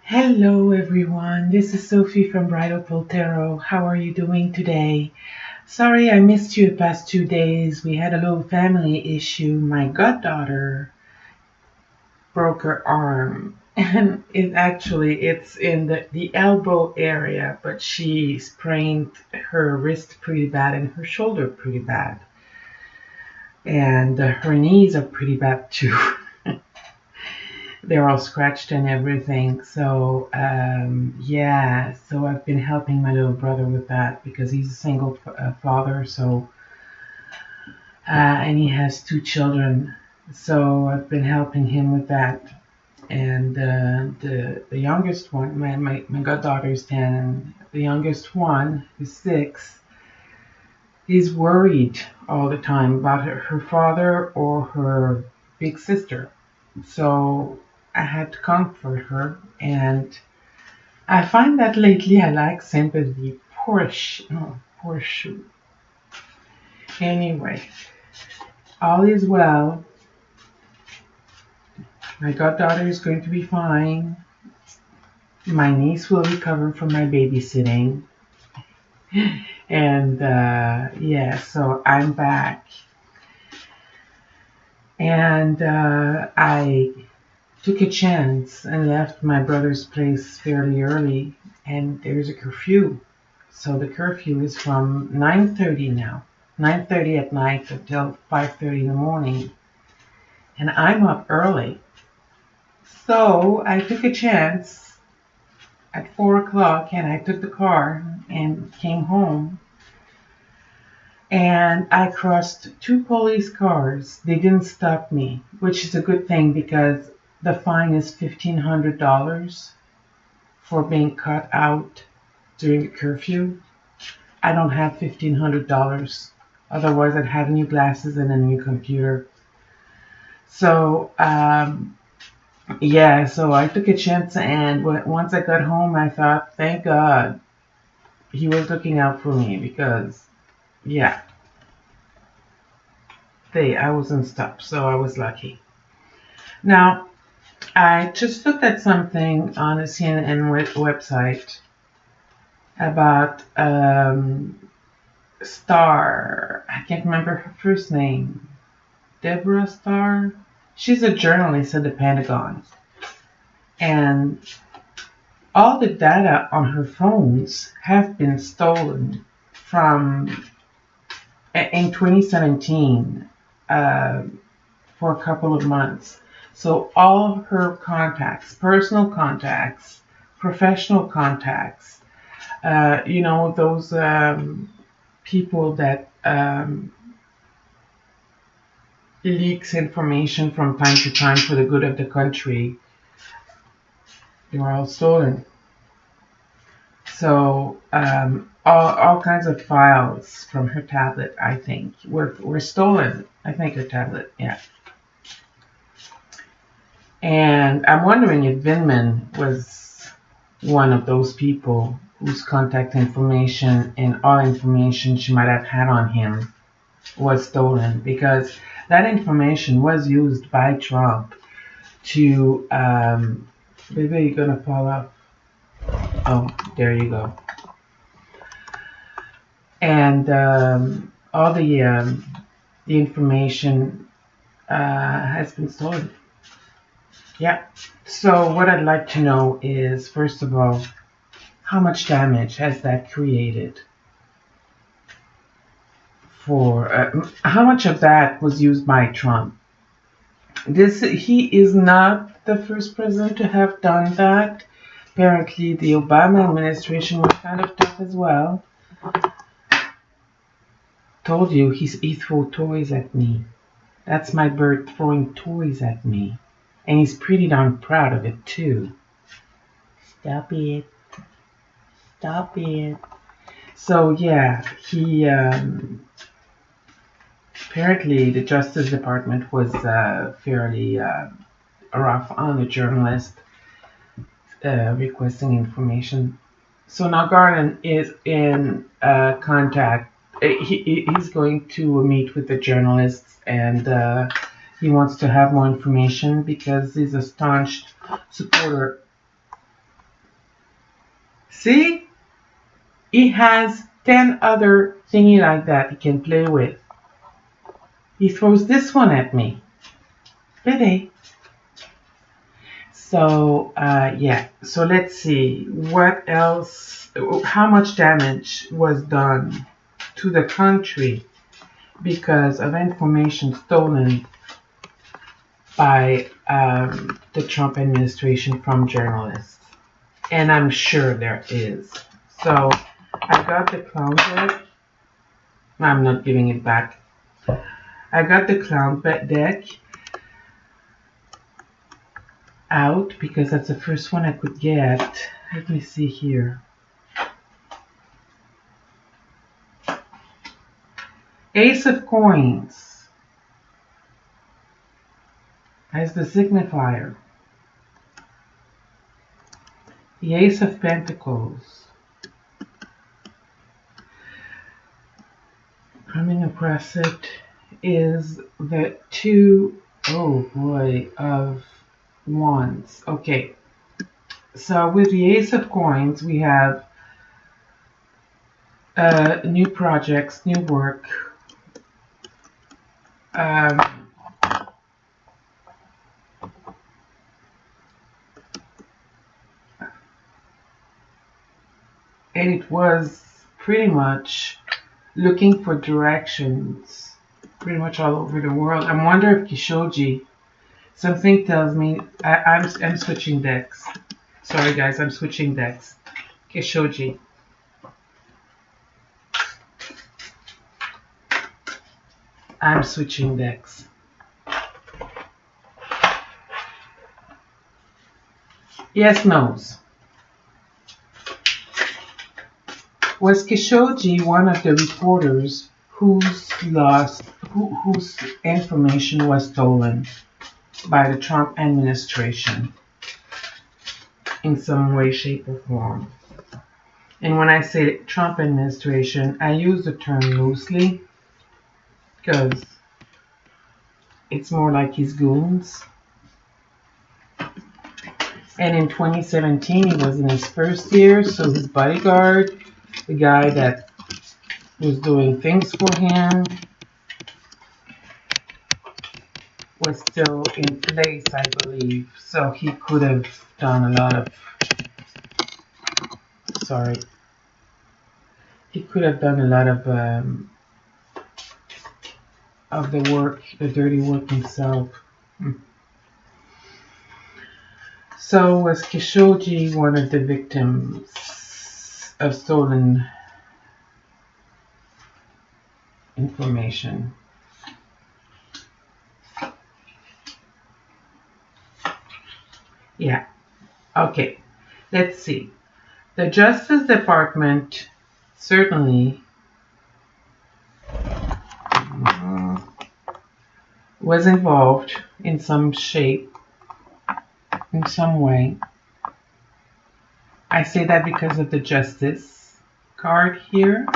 Hello everyone, this is Sophie from Bridal Poltero. How are you doing today? Sorry I missed you the past 2 days. We had a little family issue. My goddaughter broke her arm and it's in the elbow area, but she sprained her wrist pretty bad and her shoulder pretty bad. And her knees are pretty bad too. They're all scratched and everything. So yeah, so I've been helping my little brother with that because he's a single father. So and he has two children. So I've been helping him with that. And the youngest one, my goddaughter is 10, and the youngest one is 6. Is worried all the time about her father or her big sister. So I had to comfort her, and I find that lately I like sympathy. Poor shoe. Anyway, all is well. My goddaughter is going to be fine. My niece will recover from my babysitting. And yeah, so I'm back. And I took a chance and left my brother's place fairly early, and there's a curfew. So the curfew is from 9:30 now, 9:30 at night until 5:30 in the morning, and I'm up early. So I took a chance at 4 o'clock, and I took the car and came home. And I crossed 2 police cars. They didn't stop me, which is a good thing because the fine is $1,500 for being caught out during a curfew. I don't have $1,500. Otherwise, I'd have new glasses and a new computer. So, yeah, so I took a chance, and once I got home, I thought, thank God he was looking out for me because, yeah, I wasn't stopped, so I was lucky. Now, I just looked at something on the CNN website about Star. I can't remember her first name. Deborah Star. She's a journalist at the Pentagon. And all the data on her phones have been stolen from in 2017 for a couple of months. So all her contacts, personal contacts, professional contacts, those people that leaks information from time to time for the good of the country, they were all stolen. So all kinds of files from her tablet, I think, were stolen. I think her tablet, yeah. And I'm wondering if Vindman was one of those people whose contact information and all information she might have had on him was stolen, because that information was used by Trump to baby, you're gonna fall off. Oh, there you go. And all the information has been stolen. Yeah. So what I'd like to know is, first of all, how much damage has that created? For how much of that was used by Trump? He is not the first president to have done that. Apparently, the Obama administration was kind of tough as well. Told you, he threw toys at me. That's my bird throwing toys at me. And he's pretty darn proud of it, too. Stop it. Stop it. So, yeah, he, apparently the Justice Department was fairly rough on the journalist requesting information. So now Garland is in contact. He's going to meet with the journalists, and he wants to have more information because he's a staunch supporter See? He has 10 other thingy like that he can play with. He throws this one at me. Pity. So, yeah. So let's see. What else? How much damage was done to the country because of information stolen by the Trump administration from journalists? And I'm sure there is. So, I got the clown deck. I'm not giving it back. I got the clown deck out because that's the first one I could get. Let me see here. Ace of Coins as the signifier. The Ace of Pentacles. Coming across it is the two, oh boy, of Wands. Okay, so with the Ace of Coins, we have new projects, new work. And it was pretty much looking for directions pretty much all over the world. I wonder if Kishoji, something tells me, I'm switching decks. Sorry guys, I'm switching decks. Kishoji. I'm switching decks. Yes, no's. Was Kishoji one of the reporters whose information was stolen by the Trump administration in some way, shape, or form? And when I say Trump administration, I use the term loosely because it's more like his goons. And in 2017, he was in his first year, so his bodyguard, the guy that was doing things for him, was still in place, I believe. So he could have done a lot of, he could have done a lot of the work, the dirty work himself. So was Kishoji one of the victims of stolen information? Yeah. Okay. Let's see. The Justice Department certainly was involved in some shape, in some way. I say that because of the Justice card here.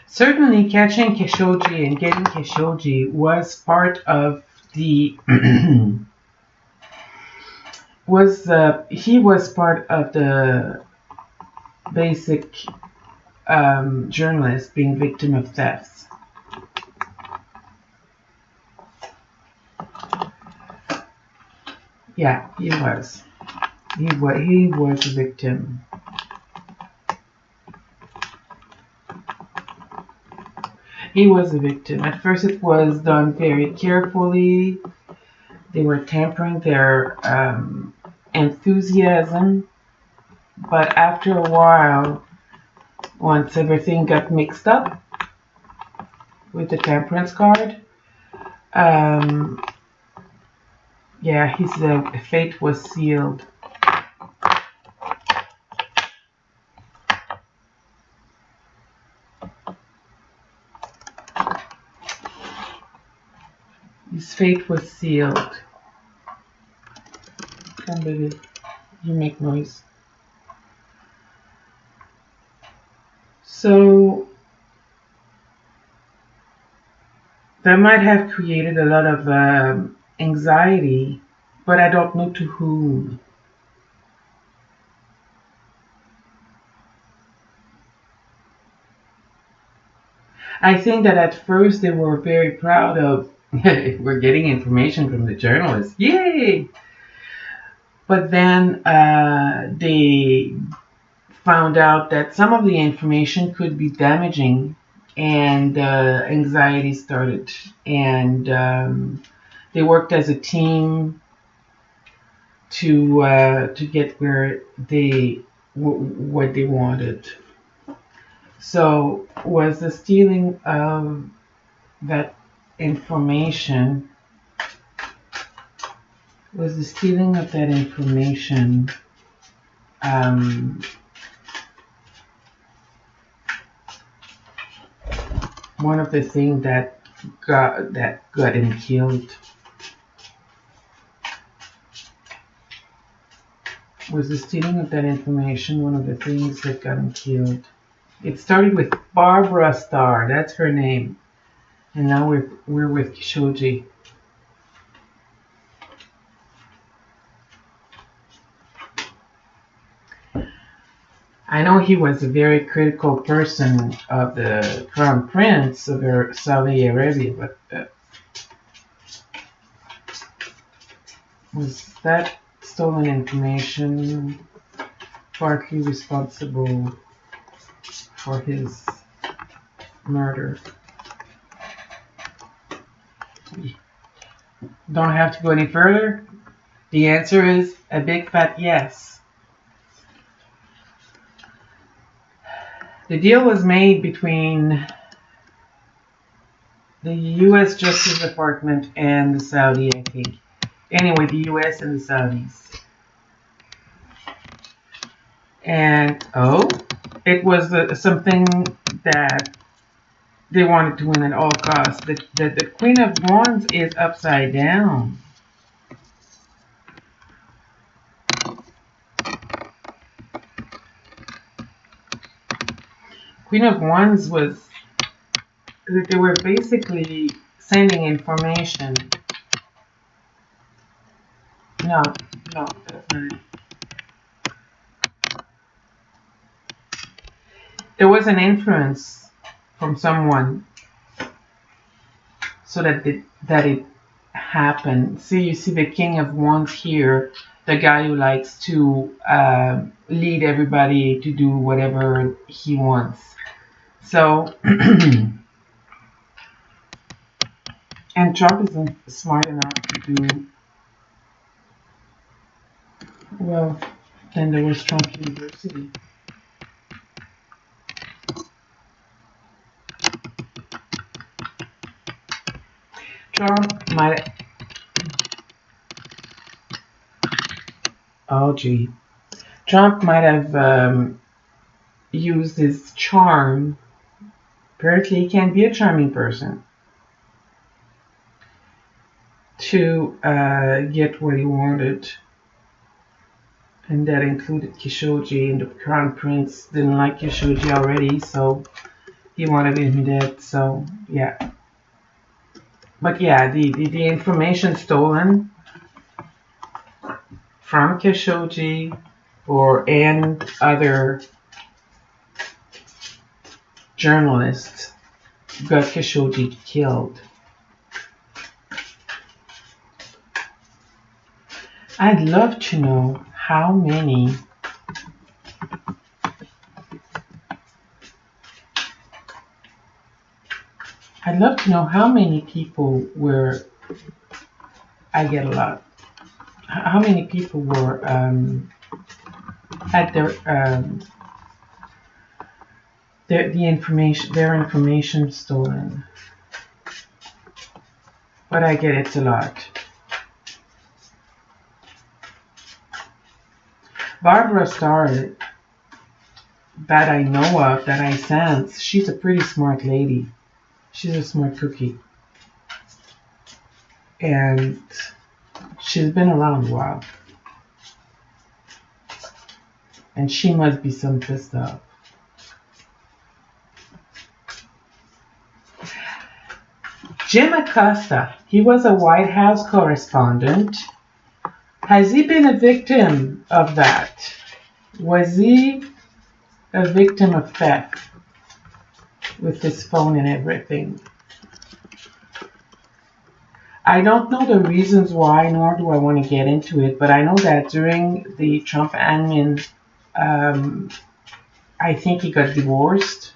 Certainly catching Kishoji and getting Kishoji was part of the he was part of the basic journalist being victim of thefts. Yeah, he was. He was a victim. He was a victim. At first it was done very carefully. They were tempering their enthusiasm. But after a while, once everything got mixed up with the temperance card, yeah, his fate was sealed. His fate was sealed. Come, baby, you make noise. So that might have created a lot of anxiety, but I don't know to whom. I think that at first they were very proud of, we're getting information from the journalists, yay! But then they found out that some of the information could be damaging, and anxiety started. And they worked as a team to get where what they wanted. So was the stealing of that information was the stealing of that information um, one of the things that got him killed? Was the stealing of that information one of the things that got him killed? It started with Barbara Starr, that's her name, and now we're with Kishoji. I know he was a very critical person of the Crown Prince of Saudi Arabia, but was that stolen information partly responsible for his murder? Don't have to go any further. The answer is a big fat yes. The deal was made between the U.S. Justice Department and the Saudi, I think. Anyway, the U.S. and the Saudis. And, it was something that they wanted to win at all costs. The Queen of Wands is upside down. Queen of Wands was that they were basically sending information. No, that's not it. There was an influence from someone so that it happened. See, you see the King of Wands here, the guy who likes to lead everybody to do whatever he wants. So, and Trump isn't smart enough to do, well, then there was Trump University. Trump might, Trump might have used his charm. Apparently, he can be a charming person to get what he wanted, and that included Kishoji. And the Crown Prince didn't like Kishoji already, so he wanted him dead. So yeah, but yeah, the information stolen from Kishoji and other journalists got Kishoji killed. I'd love to know how many people were. I get a lot. How many people were had their information stolen? But I get it's a lot. Barbara Starr, that I know of, that I sense, she's a pretty smart lady. She's a smart cookie. And she's been around a while. And she must be some pissed off. Jim Acosta, he was a White House correspondent. Has he been a victim of that? Was he a victim of theft with his phone and everything? I don't know the reasons why, nor do I want to get into it, but I know that during the Trump admin, I think he got divorced.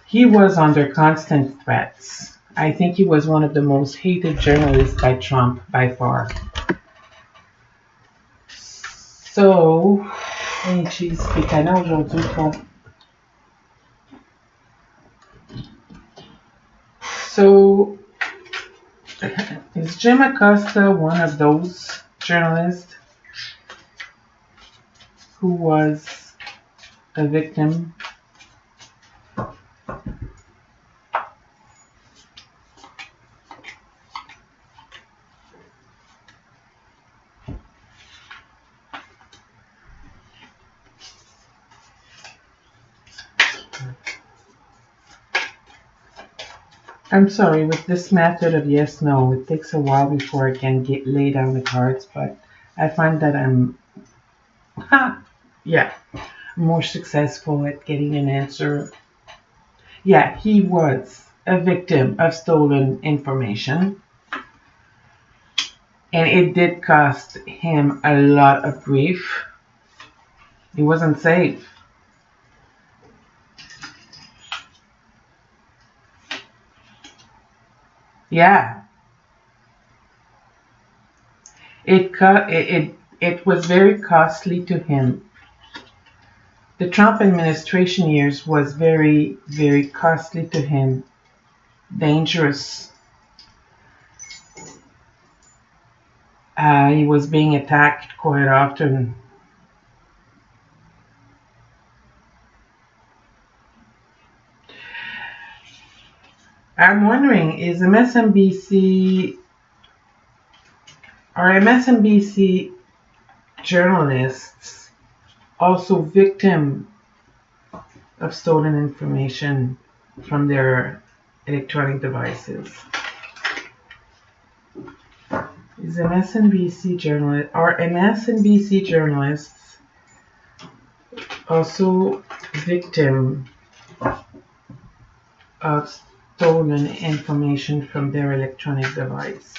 He was under constant threats. I think he was one of the most hated journalists by Trump by far. So, hey, cheesecake, I know aujourd'hui, toi. So, is Jim Acosta one of those journalists who was a victim? I'm sorry, with this method of yes no, it takes a while before I can lay down the cards, but I find that I'm more successful at getting an answer. Yeah, he was a victim of stolen information, and it did cost him a lot of grief. He wasn't safe. Yeah, it was very costly to him. The Trump administration years was very, very costly to him. Dangerous. He was being attacked quite often. I'm wondering, are MSNBC journalists also victim of stolen information from their electronic devices? Is MSNBC journalist Are MSNBC journalists also victim of stolen information from their electronic device?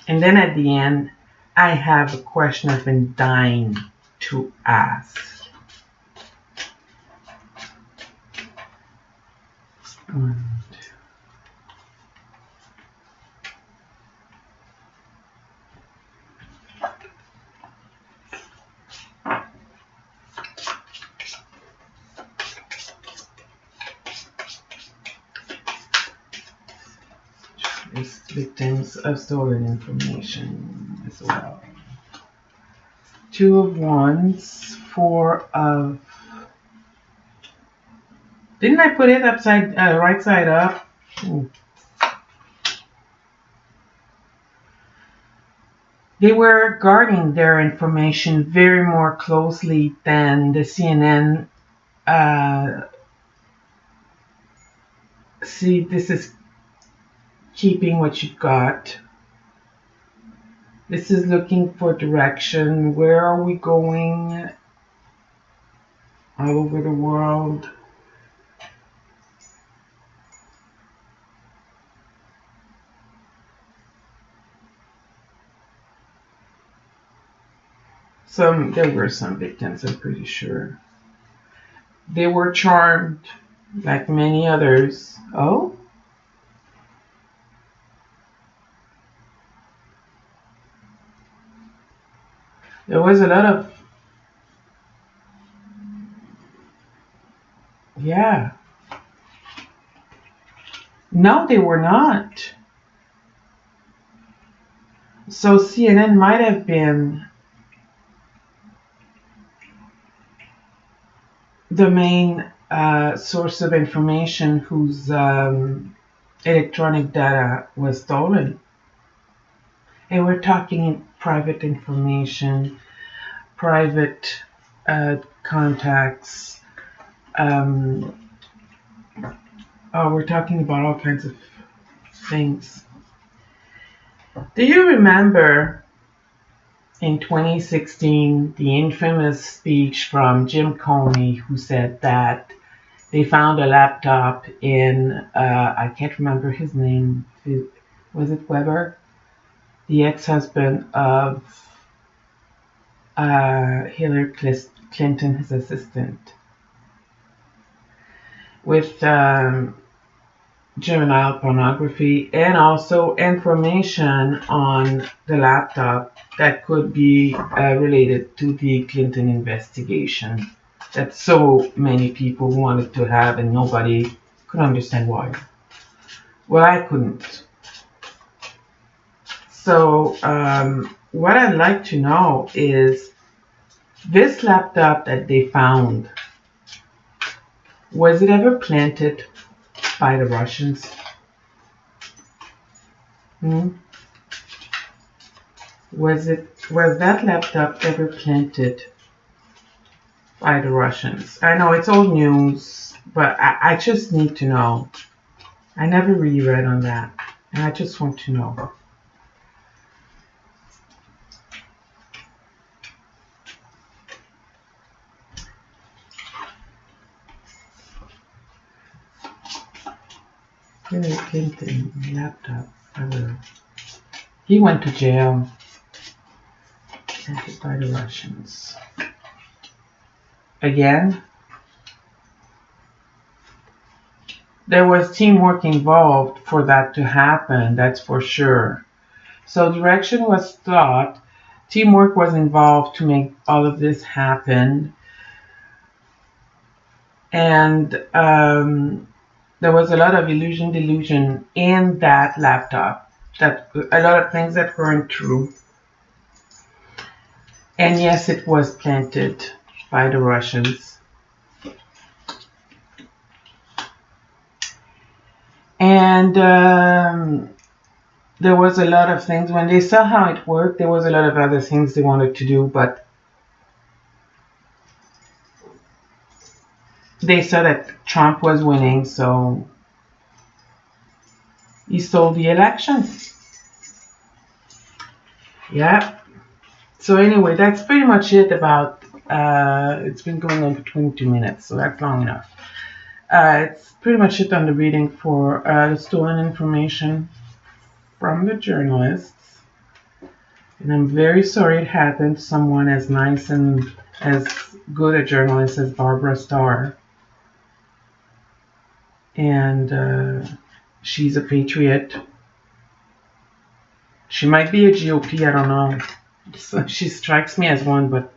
And then at the end, I have a question I've been dying to ask. Victims of stolen information as well. 2 of Wands, 4 of... Didn't I put it upside, right side up? Ooh. They were guarding their information very more closely than the CNN. See, this is keeping what you've got. This is looking for direction. Where are we going? All over the world. There were some victims, I'm pretty sure. They were charmed, like many others. Oh? There was a lot of... Yeah. No, they were not. So CNN might have been the main source of information whose electronic data was stolen. And we're talking private information, private contacts, we're talking about all kinds of things. Do you remember in 2016 the infamous speech from Jim Comey, who said that they found a laptop in, I can't remember his name, was it Weber? The ex-husband of Hillary Clinton, his assistant, with juvenile pornography and also information on the laptop that could be related to the Clinton investigation that so many people wanted to have and nobody could understand why. Well, I couldn't. So, what I'd like to know is this laptop that they found, was it ever planted by the Russians? Hmm? Was that laptop ever planted by the Russians? I know it's old news, but I just need to know. I never really read on that, and I just want to know. Hillary Clinton laptop. He went to jail. Planted by the Russians. Again, there was teamwork involved for that to happen, that's for sure. So direction was thought, teamwork was involved to make all of this happen, and there was a lot of illusion delusion in that laptop, that a lot of things that weren't true. And yes, it was planted by the Russians. And there was a lot of things, when they saw how it worked, there was a lot of other things they wanted to do, but they saw that Trump was winning, so he stole the election. Yeah. So anyway, that's pretty much it about, it's been going on for 22 minutes, so that's long enough. It's pretty much it on the reading for the stolen information from the journalists. And I'm very sorry it happened to someone as nice and as good a journalist as Barbara Starr. And she's a patriot. She might be a GOP, I don't know. So she strikes me as one, but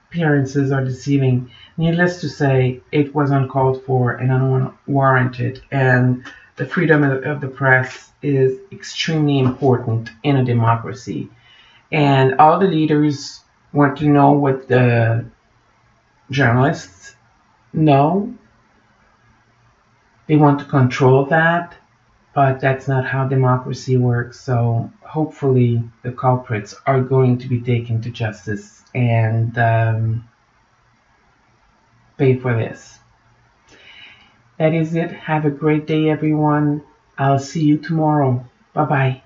appearances are deceiving. Needless to say, it was uncalled for and unwarranted, and the freedom of the press is extremely important in a democracy. And all the leaders want to know what the journalists know. They want to control that, but that's not how democracy works. So hopefully the culprits are going to be taken to justice and pay for this. That is it. Have a great day, everyone. I'll see you tomorrow. Bye bye.